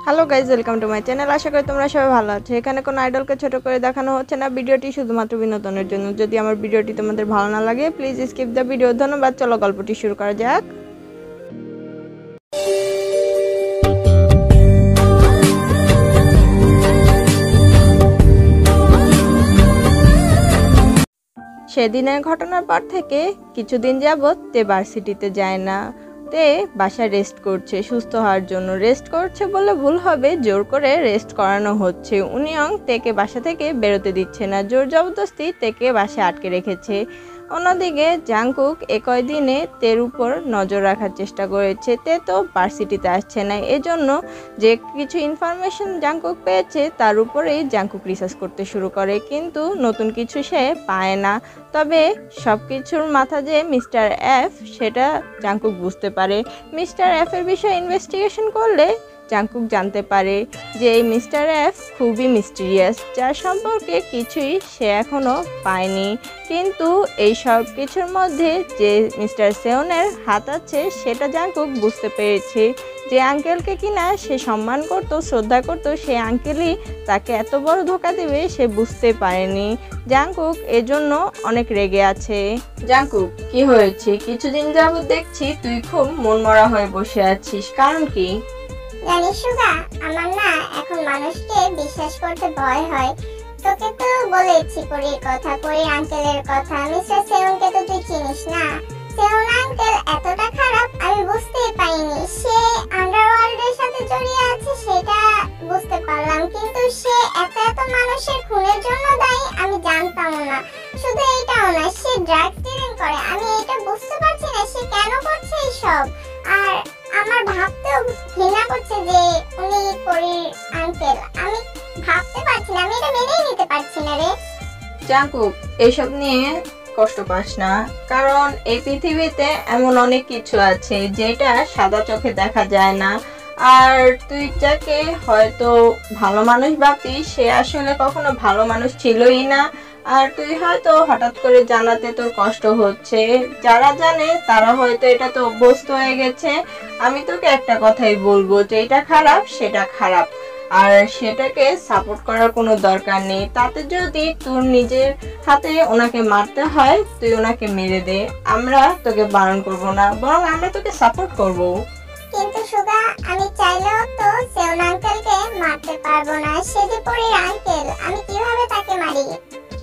Hello guys, welcome to my channel. আশা করি তোমরা সবাই ভালো আছো। এখানে কোনো আইডলকে ছোট করে দেখানো হচ্ছে না, ভিডিওটি শুধুমাত্র বিনোদনের জন্য। যদি আমার ভিডিওটি তোমাদের ভালো না লাগে প্লিজ স্কিপ দ্য ভিডিও। ধন্যবাদ। চলো গল্পটি শুরু করা যাক। সেদিনের ঘটনার পর থেকে কিছুদিন যাবৎ তে ভার্সিটিতে যায় না। তে বাসায় রেস্ট করছে, সুস্থ হওয়ার জন্য। রেস্ট করছে বলে ভুল হবে, জোর করে রেস্ট করানো হচ্ছে। উনিয়ং তেকে বাসা থেকে বেরোতে দিচ্ছে না, জোর জবরদস্তি তেকে বাসায় আটকে রেখেছে। অন্যদিকে জাংকুক কয়দিনে তের উপর নজর রাখার চেষ্টা করেছে। তে তো ভার্সিটিতে আসছে না, এজন্য যে কিছু ইনফরমেশন জাংকুক পেয়েছে তার উপরেই জাংকুক রিসার্চ করতে শুরু করে, কিন্তু নতুন কিছু সে পায় না। তবে সব কিছুর মাথা যে মিস্টার এফ, সেটা জাংকুক বুঝতে পারে। মিস্টার এফের বিষয়ে ইনভেস্টিগেশন করলে জাংকুক জানতে পারে যে এই মিস্টার এফ খুবই মিস্টিরিয়াস, যার সম্পর্কে কিছুই সে এখনও পায়নি। কিন্তু এই সব কিছুর মধ্যে যে মিস্টার সেওনের হাত আছে সেটা জাংকুক বুঝতে পেরেছে। যে আঙ্কেলকে কিনা সে সম্মান করত, শ্রদ্ধা করত, সেই আঙ্কেলই তাকে এত বড় ধোঁকা দেবে সে বুঝতে পারেনি। জাংকুক এজন্য অনেক রেগে আছে। জাংকুক, কি হয়েছে? কিছুদিন যাবত দেখছি তুই খুব মনমরা হয়ে বসে আছিস, কারণ কি? জানিস সুগা, আমার না এখন মানুষকে বিশ্বাস করতে ভয় হয়। তোকে তো বলেছি পরীর কথা, পরীর আঙ্কেলের কথা। মিস্টার সেওনকে তো তুই চিনিস না। সেওন আঙ্কেল এতটা খারাপ আমি বুঝতেই পারিনি। সে আন্ডারওয়ার্ল্ডের সাথে জড়িয়ে আছে সেটা বুঝতে পারলাম, কিন্তু সে এত মানুষের খুনের জন্য দায়ী আমি জানতাম না। শুধু এইটাও না, সে ড্রাগস ডিলিং করে। আমি এটা বুঝতে পারছি না সে কেন করছে এইসব। আর আমার ভাবতেও ঘৃণা করছে যে উনি পরীর আঙ্কেল। আমি ভাবতে পারছি না, আমি এটা মেনেই নিতে পারছি না রে। জাংকুক, এসব নিয়ে কষ্ট পাস না, কারণ এই পৃথিবীতে এমন অনেক কিছু আছে যেটা সাদা চোখে দেখা যায় না। আর তুই যাকে হয়তো ভালো মানুষ ভাবতিস সে আসলে কখনো ভালো মানুষ ছিলই না। আর তুই হয়তো হঠাৎ করে জানাতে তোর কষ্ট হচ্ছে, যারা জানে তারা হয়তো এটা তো অভ্যস্ত হয়ে গেছে। আমি তোকে একটা কথাই বলবো, যে এটা খারাপ সেটা খারাপ, আর সেটাকে সাপোর্ট করার কোনো দরকার নেই। তাতে যদি তোর নিজের হাতে ওনাকে মারতে হয় তুই ওনাকে মেরে দে, আমরা তোকে বারণ করব না, বরং আমরা তোকে সাপোর্ট করব। কিন্তু সুগা, আমি চাইলেও তো সেওন আঙ্কেলকে মারতে পারবো না। সে যে পরীর আঙ্কেল, আমি কিভাবে তাকে মারি?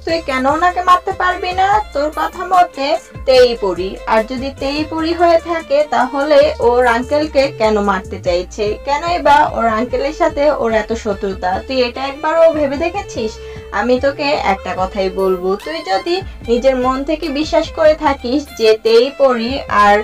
তুই কেন ওনাকে মারতে পারবি না? তোর কথা মতে তেই পড়ি, আর যদি তেই পড়ি হয়ে থাকে তাহলে ওর আঙ্কেলকে কেন মারতে চাইছে? কেনই বা ওর আঙ্কেলের সাথে ওর এত শত্রুতা? তুই এটা একবারও ভেবে দেখেছিস? আমি তোকে একটা কথাই বলবো, তুই যদি নিজের মন থেকে বিশ্বাস করে থাকিস যে তেই পড়ি আর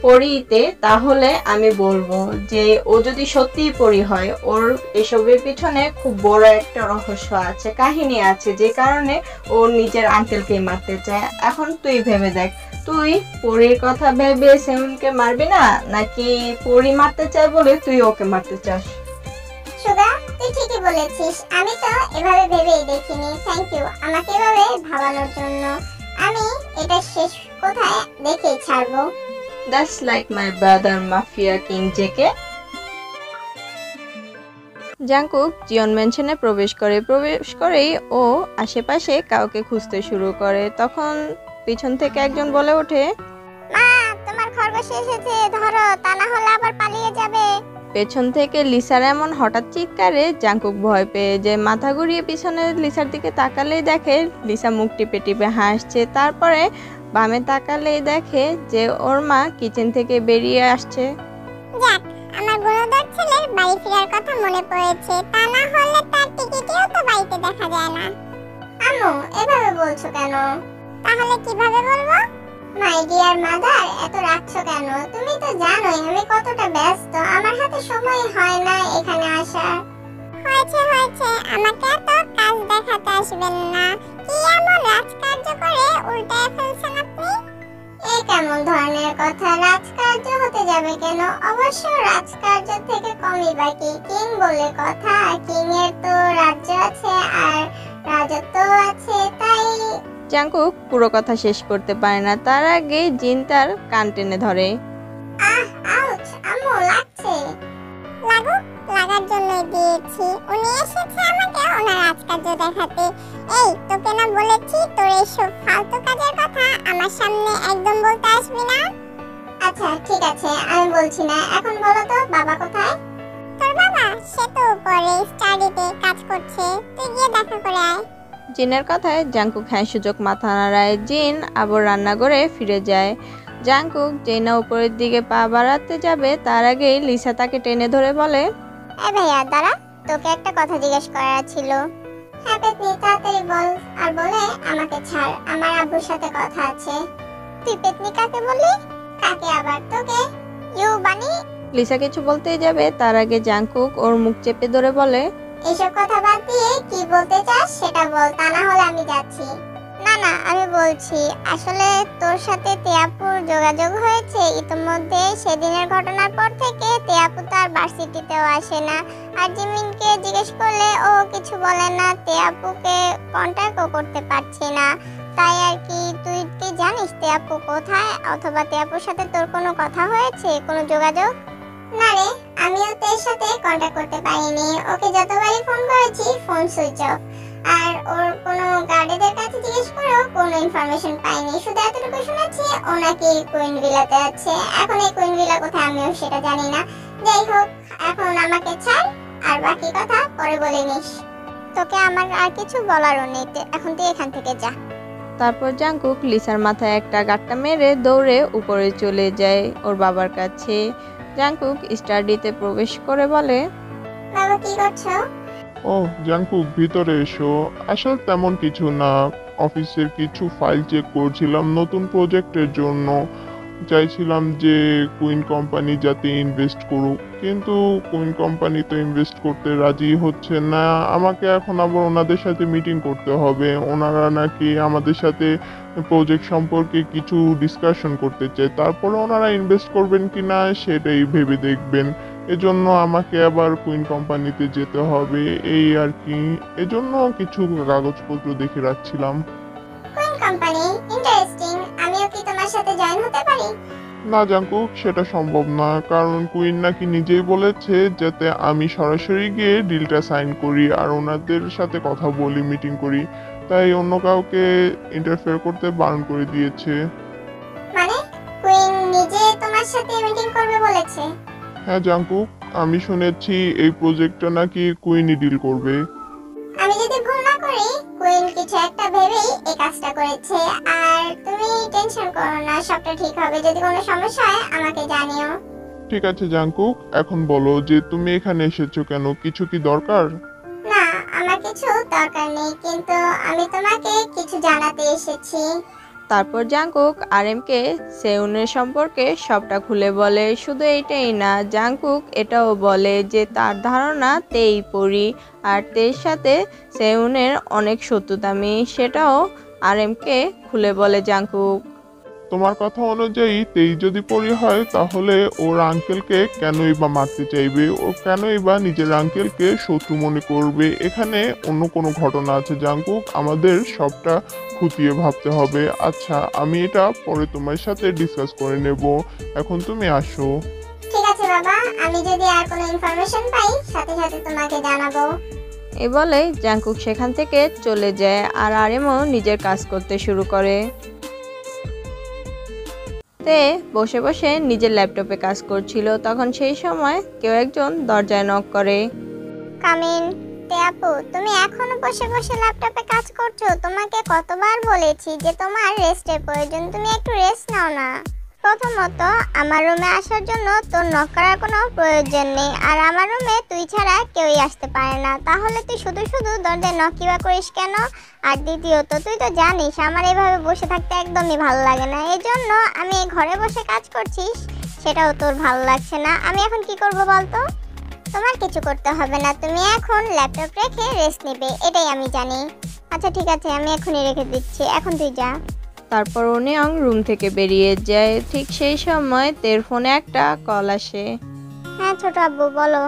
পরিতে, তাহলে আমি বলবো যে ও যদি সত্যিই পরি হয়, ওর এসবের পিছনে খুব বড় একটা রহস্য আছে, কাহিনী আছে, যে কারণে ও নিজের আঙ্কেলকে মারতে চায়। এখন তুই ভেবে দেখ, তুই পরির কথা ভেবে সেমনকে মারবি না, নাকি পরি মারতে চায় বলে তুই ওকে মারতে চাস? সুগা, তুই ঠিকই বলেছিস। আমি তো এভাবে ভেবেই দেখিনি। থ্যাংক ইউ আমাকে এভাবে ভাবানোর জন্য। আমি এটা শেষ কোথায় দেখেই ছাড়বো। That's like my brother Mafia King JK. Jungkook Jeon ম্যানশনে প্রবেশ করেই ও আশেপাশে কাউকে খুঁজতে শুরু করে। তখন পিছন থেকে একজন বলে ওঠে, মা, তোমার খরগোশ এসেছে, ধরো, তা না হলে আবার পালিয়ে যাবে। পেছন থেকে লিসার এমন হঠাৎ চিৎকারে জাংকুক ভয় পেয়ে যায়। মাথা ঘুরিয়ে পিছনে লিসার দিকে তাকালেই দেখে লিসা মুখ টিপে টিপে হাসছে। তারপরে বামে তাকালেই দেখে যে ওর মা কিচেন থেকে বেরিয়ে আসছে। যাক, আমার গুণধর ছেলের বাড়ি ফেরার কথা মনে পড়েছে, তা না হলে তার টিকিটও তো বাড়িতে দেখা যায় না। আম্মু, এভাবে বলছো কেন? তাহলে কিভাবে বলবো? মাই ডিয়ার মাদার, এত রাখছো কেন? তুমি তো জানোই আমি কতটা ব্যস্ত, আমার হাতে সময় হয় না এখানে আসার। হয়েছে, আমাকে এত কাজ দেখাতে আসবেন না। কি এমন রাজকার্য করে উল্টায় ফেলছেন আপনি? এই কেমন ধরনের কথা? রাজকার্য হতে যাবে কেন? অবশ্য রাজকার্য থেকে কমই বাকি। কিং বলে কথা, কিং এর তো রাজ্য আছে আর রাজত্ব আছে, তাই। জাংকুক পুরো কথা শেষ করতে পারে না, তার আগে জিন তার কান টেনে ধরে। আউচ, আম্মু লাগছে। লাগুক, লাগার জন্য করে দিয়েছি। উনি এসেছে আমাকে ওনার রাজকার্য দেখাতে। এই তোকে না বলেছি তোর এইসব ফালতু কাজের কথা আমার সামনে একদম বলতে আসবি না। আচ্ছা ঠিক আছে, আমি বলছি না। এখন বলো তো বাবা কোথায়? তোর বাবা সে তো উপরে স্টাডিতে কাজ করছে, তুই গিয়ে দেখা করে আয়। জিনের কথায় জাংকুক হ্যাঁ সূচক মাথা নাড়ায়। জিন আবার রান্নাঘরে ফিরে যায়। জাংকুক যেই না উপরের দিকে পা বাড়াতে যাবে তার আগেই লিসা তাকে টেনে ধরে বলে, এই ভাইয়া দাঁড়া, তোকে একটা কথা জিজ্ঞেস করার ছিল। হ্যাঁ পেতনি, তাড়াতাড়ি বল, আর বলে আমাকে ছাড়, আমার আব্বুর সাথে কথা আছে। তুই পেতনি কাকে বললি? কাকে আবার? তোকে। ইউ বানি। লিসা কিছু বলতেই যাবে তার আগে জাংকুক ওর মুখ চেপে ধরে বলে, এইসব কথা বাদ দিয়ে কি বলতে চাস সেটা বল, তা না হলে আমি যাচ্ছি। না না, আমি বলছি আসলে তোর সাথে তিয়াপুর যোগাযোগ হয়েছে ইতিমধ্যে। সেদিনের ঘটনার পর থেকে তিয়াপু তার ভার্সিটিতেও আসে না, আর জিমিনকে জিজ্ঞেস করলে ও কিছু বলে না। তিয়াপুকে কন্ট্যাক্টও করতে পারছি না, তাই আর কি। তুই কি জানিস তিয়াপু কোথায়, অথবা তিয়াপুর সাথে তোর কোনো কথা হয়েছে, কোনো যোগাযোগ? না রে, আমিও তো এর সাথে কন্ট্যাক্ট করতে পারিনি। ওকে যতবারই ফোন করেছি ফোন সুইচ অফ, আর ওর কোনো গার্ডেদের কাছে জিজ্ঞেস করেও কোনো ইনফরমেশন পাইনি। শুধু এতটুকু শুনেছি ও নাকি কুইন ভিলাতে আছে। এখন এই কুইন ভিলা কোথায় আমিও সেটা জানি না। যাই হোক, এখন আমাকে ছাড়, আর বাকি কথা পরে বলে নিস। তোকে আমার আর কিছু বলারও নেই, এখন তুই এখান থেকে যা। তারপর জাংকুক লিসার মাথায় একটা গাঁটটা মেরে দৌড়ে উপরে চলে যায় ওর বাবার কাছে। জাংকুক স্টাডিতে প্রবেশ করে বলে, বাবা কি করছো? ও জাংকুক, ভিতরে এসো। আসলে তেমন কিছু না, অফিসের কিছু ফাইল চেক করছিলাম নতুন প্রজেক্টের জন্য। চাইছিলাম যে কুইন কোম্পানি যাতে ইনভেস্ট করুক, কিন্তু কুইন কোম্পানি তো ইনভেস্ট করতে রাজি হচ্ছে না। আমাকে এখন আবার ওনাদের সাথে মিটিং করতে হবে। ওনারা নাকি আমাদের সাথে প্রজেক্ট সম্পর্কে কিছু ডিসকাশন করতে চায়, তারপরে ওনারা ইনভেস্ট করবেন কিনা সেটাই ভেবে দেখবেন। এজন্য আমাকে আবার কুইন কোম্পানিতে যেতে হবে, এই আর কি। এজন্য কিছু কাগজপত্র দেখে রাখছিলাম। কুইন কোম্পানি ইন্টারেস্টিং, আমিও কি তোমার সাথে জয়েন হতে পারি? না জাংকুক, সেটা সম্ভব না, কারণ কুইন নাকি নিজেই বলেছে যাতে আমি সরাসরি গিয়ে ডিলটা সাইন করি আর ওনাদের সাথে কথা বলি, মিটিং করি। তাই অন্য কাউকে ইন্টারফেয়ার করতে বারণ করে দিয়েছে। মানে কুইন নিজে তোমার সাথে মিটিং করবে বলেছে? হ্যাঁ জাংকুক, আমি শুনেছি এই প্রজেক্টটা নাকি কুইনই ডিল করবে। আমি যদি ভুল না করি কুইন কিছু একটা ভেবেই এই কাজটা করেছে। আর তুমি টেনশন করো না, সবটা ঠিক হবে। যদি কোনো সমস্যা হয় আমাকে জানিও। ঠিক আছে জাংকুক, এখন বলো যে তুমি এখানে এসেছো কেন, কিছু কি দরকার? না, আমার কিছু দরকার নেই, কিন্তু আমি তোমাকে কিছু জানাতে এসেছি। তারপর জাংকুক আরএমকে সেউনের সম্পর্কে সবটা খুলে বলে। শুধু এইটাই না, জাংকুক এটাও বলে যে তার ধারণা তেই পরি আর তের সাথে সেউনের অনেক শত্রুতামি, সেটাও আরএমকে খুলে বলে জাংকুক। তোমার কথা অনুযায়ী তেই যদি পরি হয় তাহলে ওর আঙ্কেলকে কেনই বা মারতে চাইবে, ও কেনই বা নিজের আঙ্কেলকে শত্রু মনে করবে? এখানে অন্য কোনো ঘটনা আছে জাংকুক, আমাদের সবটা খুঁটিয়ে ভাবতে হবে। আচ্ছা, আমি এটা পরে তোমার সাথে ডিসকাস করে নেব, এখন তুমি আসো। ঠিক আছে বাবা, আমি যদি আর কোনো ইনফরমেশন পাই সাথে সাথে তোমাকে জানাবো। এ বলে জাংকুক সেখান থেকে চলে যায় আর আরএমও নিজের কাজ করতে শুরু করে। তে বসে বসে নিজের ল্যাপটপে কাজ করছিল, তখন সেই সময় কেউ একজন দরজায় নক করে। কামিন। তে আপু, তুমি এখনো বসে বসে ল্যাপটপে কাজ করছো? তোমাকে কতবার বলেছি যে তোমার রেস্টের প্রয়োজন, তুমি একটু রেস্ট নাও না। প্রথমত আমার রুমে আসার জন্য তোর নক করার কোনো প্রয়োজন নেই, আর আমার রুমে তুই ছাড়া কেউই আসতে পারে না, তাহলে তুই শুধু শুধু দরজায় নক কিবা করিস কেন? আর দ্বিতীয়ত তুই তো জানিস আমার এইভাবে বসে থাকতে একদমই ভালো লাগে না, এই জন্য আমি ঘরে বসে কাজ করছিস সেটাও তোর ভালো লাগছে না। আমি এখন কি করব বলতো? তোমার কিছু করতে হবে না, তুমি এখন ল্যাপটপ রেখে রেস্ট নেবে, এটাই আমি জানি। আচ্ছা ঠিক আছে, আমি এখনই রেখে দিচ্ছি, এখন তুই যা। তারপর অনিয়ং রুম থেকে বেরিয়ে যায়। ঠিক সেই সময় তের ফোনে একটা কল আসে। হ্যাঁ ছোট আব্বু, বলো।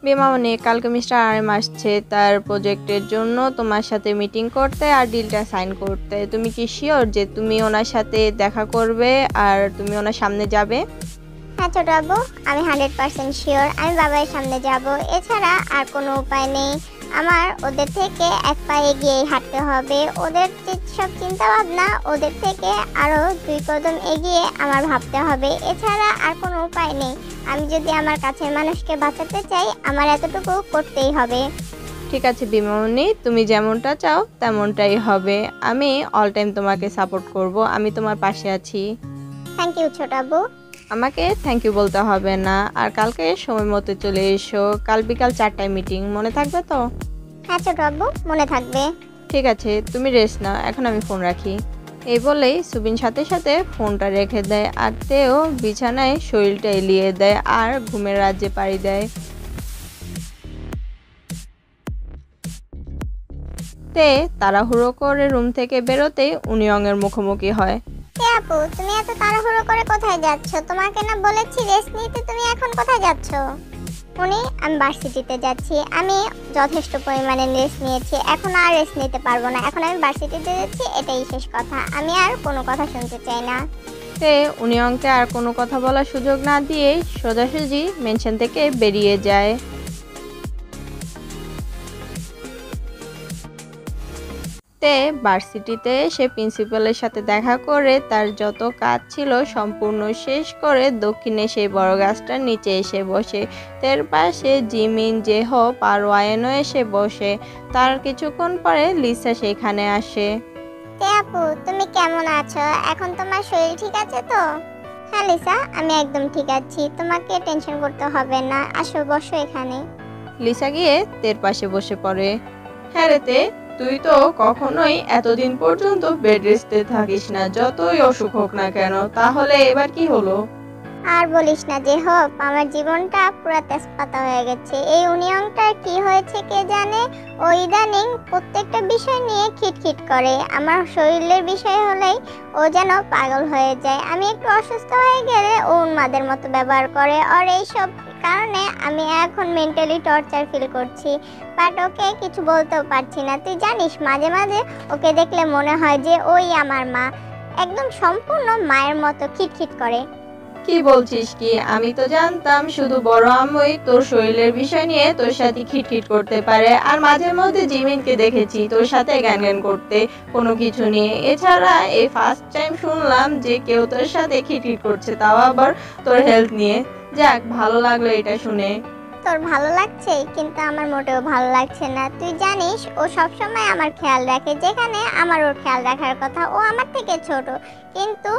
বিমামনি, কালকে মিস্টার আরএম আসছে তার প্রজেক্টের জন্য তোমার সাথে মিটিং করতে আর ডিলটা সাইন করতে। তুমি কি শিওর যে তুমি ওনার সাথে দেখা করবে আর তুমি ওনার সামনে যাবে? হ্যাঁ হ্যাঁ ছোট আব্বু, আমি 100% শিওর আমি বাবার সামনে যাব। এছাড়া আর কোনো উপায় নেই। আমার ওদের থেকে এক পা এগিয়ে হাঁটতে হবে। ওদের সব চিন্তা ভাবনা ওদের থেকে আরো 2 কদম এগিয়ে আমার ভাবতে হবে। এছাড়া আর কোনো উপায় নেই। আমি যদি আমার কাছের মানুষকে বাঁচাতে চাই, আমার এতটুকু করতেই হবে। ঠিক আছে বিমামনি, তুমি যেমনটা চাও তেমনটাই হবে। আমি অল টাইম তোমাকে সাপোর্ট করব, আমি তোমার পাশে আছি। থ্যাংক ইউ ছোট আব্বু। আমাকে থ্যাংক ইউ বলতে হবে না। আর কালকে সময় মতো চলে এসো। কাল বিকাল 4টায় মিটিং, মনে থাকবে তো? হ্যাঁ ছোট আব্বু, মনে থাকবে। ঠিক আছে, তুমি রেস্ট নাও, এখন আমি ফোন রাখি। এই বলেই সুবিন সাথে সাথে ফোনটা রেখে দেয় আর তেও বিছানায় শরীরটা এলিয়ে দেয় আর ঘুমের রাজ্যে পাড়ি দেয়। তে তাড়াহুড়ো করে রুম থেকে বেরোতেই উনিয়ংয়ের মুখোমুখি হয়। আপু, তুমি এত তাড়াহুড়ো করে কোথায় যাচ্ছ? তোমাকে না বলেছি রেস্ট নিতে, তুমি এখন কোথায় যাচ্ছ? আমি ভার্সিটিতে যাচ্ছি। আমি যথেষ্ট পরিমাণে রেস্ট নিয়েছি, এখন আর রেস্ট নিতে পারবো না। এখন আমি ভার্সিটিতে যাচ্ছি, এটাই শেষ কথা। আমি আর কোনো কথা শুনতে চাই না। তে উনিয়ংকে আর কোনো কথা বলার সুযোগ না দিয়েই সোজাসুজি মেনশন থেকে বেরিয়ে যায়। তে ভার্সিটিতে সে প্রিন্সিপালের সাথে দেখা করে তার যত কাজ ছিল সম্পূর্ণ শেষ করে দক্ষিণে সেই বড় গাছটার নিচে এসে বসে। তের পাশে জিমিন, জেহো, পারওয়ায়েনও এসে বসে। তার কিছুক্ষণ পরে লিসা সেখানে আসে। তে আপু, তুমি কেমন আছো? এখন তোমার শরীর ঠিক আছে তো? হ্যাঁ লিসা, আমি একদম ঠিক আছি। তোমাকে টেনশন করতে হবে না। আসো, বসো এখানে। লিসা গিয়ে তের পাশে বসে পড়ে। হ্যাঁ রে তে, তুই তো কখনোই এতদিন পর্যন্ত বেড রেস্টে থাকিস না, যতই অসুখ হোক না কেন। তাহলে এবার কি হলো? আর বলিস না যে হোক, আমার জীবনটা পুরো তেজপাতা হয়ে গেছে। এই উনিয়ংটার কি হয়েছে কে জানে। ও ইদানিং প্রত্যেকটা বিষয় নিয়ে খিটখিট করে। আমার শরীরের বিষয় হলেই ও যেন পাগল হয়ে যায়। আমি একটু অসুস্থ হয়ে গেলে ও উন্মাদের মতো ব্যবহার করে। আর এইসব কারণে আমি এখন মেন্টালি টর্চার ফিল করছি। বাট ওকে কিছু বলতেও পারছি না। তুই জানিস, মাঝে মাঝে ওকে দেখলে মনে হয় যে ওই আমার মা। একদম সম্পূর্ণ মায়ের মতো খিটখিট করে। কি বলছিস কি? আমি তো জানতাম শুধু বড় আম্মুই তোর শরীরের বিষয় নিয়ে তোর সাথে খিটখিট করতে পারে। আর মাঝে মধ্যে জিমিনকে দেখেছি তোর সাথে জ্ঞান জ্ঞান করতে কোনো কিছু নিয়ে। এছাড়া এই ফার্স্ট টাইম শুনলাম যে কেউ তোর সাথে খিটখিট করছে, তাও আবার তোর হেলথ নিয়ে। যাক, ভালো লাগলো এটা শুনে। তোর ভালো লাগছে, কিন্তু আমার মোটেও ভালো লাগছে না। তুই জানিস ও সবসময় আমার খেয়াল রাখে, যেখানে আমার ওর খেয়াল রাখার কথা। ও আমার থেকে ছোট, কিন্তু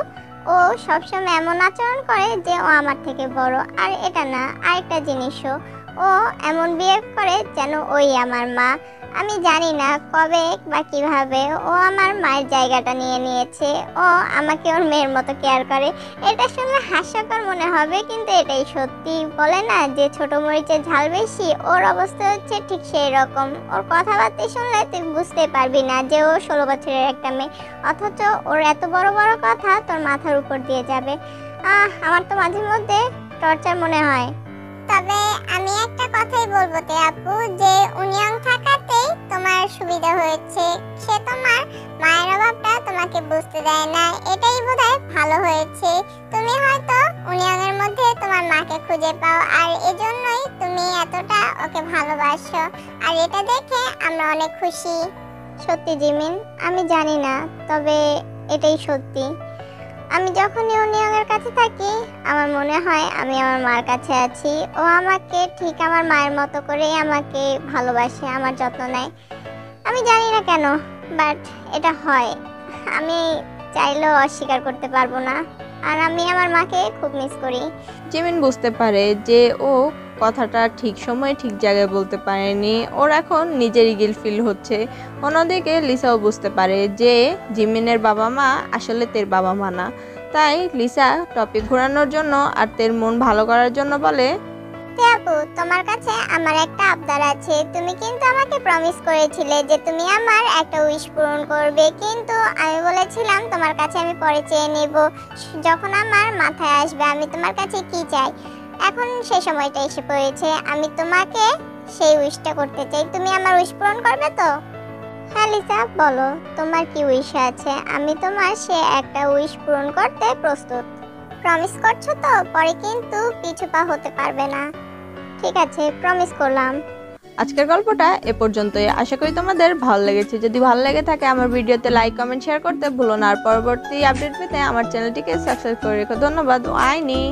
ও সবসময় এমন আচরণ করে যে ও আমার থেকে বড়। আর এটা না, আরেকটা জিনিসও, ও এমন বিহেভ করে যেন ওই আমার মা। আমি জানি না কবে বা কিভাবে ও আমার মায়ের জায়গাটা নিয়ে নিয়েছে। ও আমাকে ওর মেয়ের মতো কেয়ার করে। এটা শুনলে হাস্যকর মনে হবে, কিন্তু এটাই সত্যি। বলে না যে ছোট মরিচের ঝাল বেশি, ওর অবস্থা হচ্ছে ঠিক সেই রকম। ওর কথাবার্তা শুনলে তুই বুঝতে পারবি না যে ও 16 বছরের একটা মেয়ে, অথচ ওর এত বড় বড় কথা তোর মাথার উপর দিয়ে যাবে। আমার তো মাঝে মধ্যে টর্চার মনে হয়। তবে আমি একটা কথাই বলবো তে আপু, যে উনিয়ং থাকাতেই তোমার সুবিধা হয়েছে। সে তোমার মায়ের অভাবটা তোমাকে বুঝতে দেয় না, এটাই বোধহয় ভালো হয়েছে। তুমি হয়তো উনিয়ংয়ের মধ্যে তোমার মাকে খুঁজে পাও, আর এজন্যই তুমি এতটা ওকে ভালোবাসো। আর এটা দেখে আমরা অনেক খুশি। সত্যি জিমিন, আমি জানি না, তবে এটাই সত্যি। আমি যখনই উনিয়ংয়ের কাছে থাকি আমার মনে হয় আমি আমার মার কাছে আছি। ও আমাকে ঠিক আমার মায়ের মতো করেই আমাকে ভালোবাসে, আমার যত্ন নেয়। আমি জানি না কেন, বাট এটা হয়। আমি চাইলেও অস্বীকার করতে পারবো না। আর আমি আমার মাকে খুব মিস করি। জিমিন বুঝতে পারে যে ও কথাটা ঠিক সময়ে ঠিক জায়গায় বলতে পারেনি। ওর এখন নিজেরই গিল ফিল হচ্ছে। অন্যদিকে লিসাও বুঝতে পারে যে জিমিনের বাবা মা আসলে তের বাবা মা না। তাই লিসা টপিক ঘোরানোর জন্য আর তের মন ভালো করার জন্য বলে, আপু, তোমার কাছে আমার একটা আবদার আছে। তুমি কিন্তু আমাকে প্রমিস করেছিলে যে তুমি আমার একটা উইশ পূরণ করবে, কিন্তু আমি বলেছিলাম তোমার কাছে আমি পরে চেয়ে নেব, যখন আমার মাথায় আসবে আমি তোমার কাছে কি চাই। এখন সেই সময়টা এসে পড়েছে, আমি তোমাকে সেই উইশটা করতে চাই। তুমি আমার উইশ পূরণ করবে তো? হ্যাঁ লিসা, বলো তোমার কি উইশ আছে। আমি তোমার সে একটা উইশ পূরণ করতে প্রস্তুত। প্রমিস করছো তো? পরে কিন্তু পিছু পা হতে পারবে না। ঠিক আছে, প্রমিস করলাম। আজকের গল্পটা এ পর্যন্তই। আশা করি তোমাদের ভালো লেগেছে। যদি ভালো লেগে থাকে আমার ভিডিওতে লাইক কমেন্ট শেয়ার করতে ভুলো না। আর পরবর্তী আপডেট পেতে আমার চ্যানেলটিকে সাবস্ক্রাইব করে রেখো। ধন্যবাদ। আইনি।